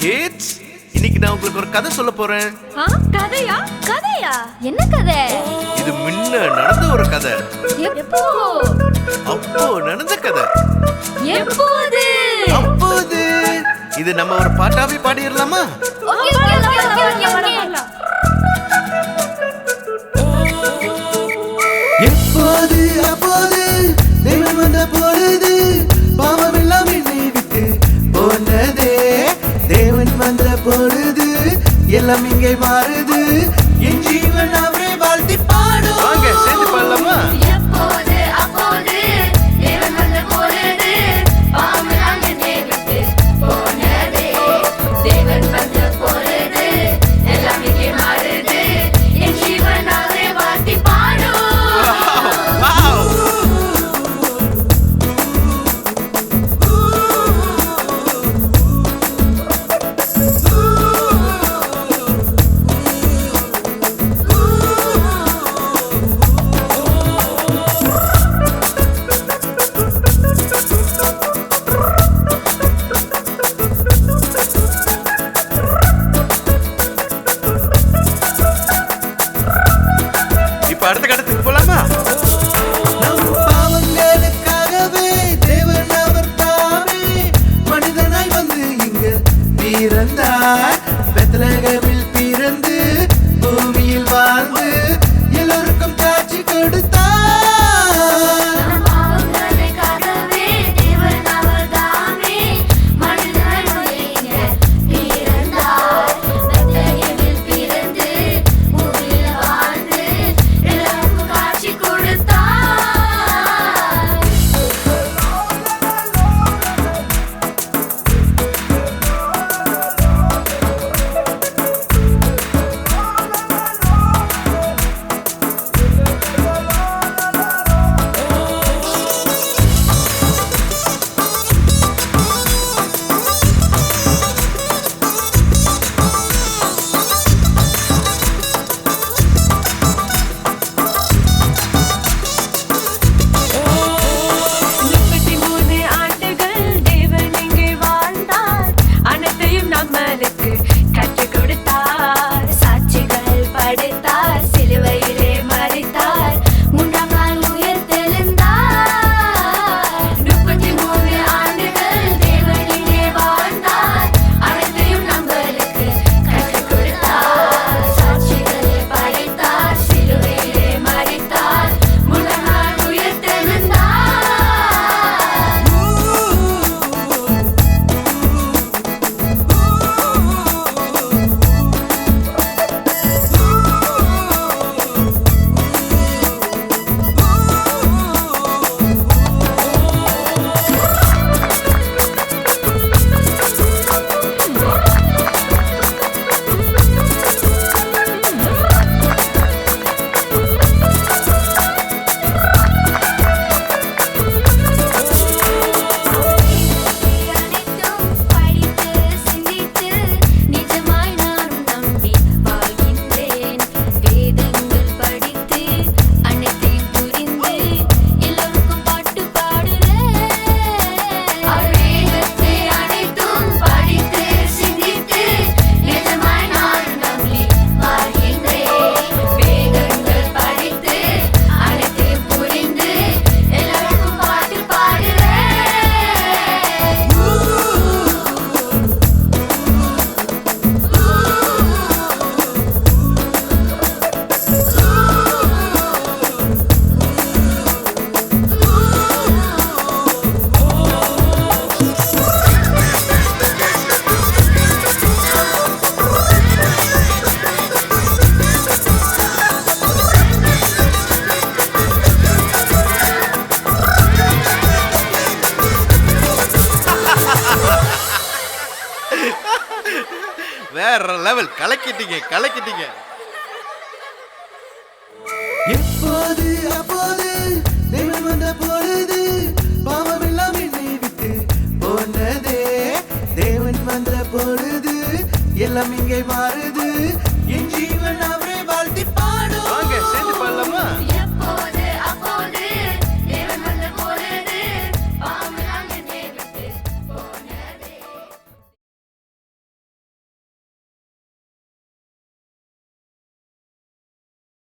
Kids, இன்னைக்கு நான் உங்களுக்கு ஒரு கதை சொல்ல போறேன். கதையா? கதையா? என்ன கதை? இது முன்ன நடந்த ஒரு கதை. எப்போ? அப்போ நடந்த கதை. எப்போது? அப்போது. இது நம்ம ஒரு பாட்டாவே பாடிடலாமா? எப்போது அப்போது தெய்வம் வந்த பொழுது பாவமெல்லாம் என்னை விட்டு போனதே. தேவன் வந்த பொழுது எல்லாம் இங்கே மாறுது. என் ஜீவன் அவரை வாழ்த்தி பாடும். வாங்க சேர்ந்து பாடலாமா? எப்போது அப்போது தேவன் வந்த பொழுது பாவமெல்லாம் என்னை விட்டு போனதே. தேவன் வந்த பொழுது எல்லாம் இங்கே மாறுது. என் ஜீவன் அவரை வாழ்த்தி பாடும். இப்ப அடுத்த கட்டத்துக்கு போலாமா? நம் பாவங்களுக்காகவே தேவன் அவர் தாமே மனிதனாய் வந்து இங்கு பிறந்தார். பெத்லகேமில் பிறந்து பூமியில் வாழ்ந்து எல்லோருக்கும் காட்சி கொடுத்தார். வேற லெவல். கலக்கிட்டீங்க.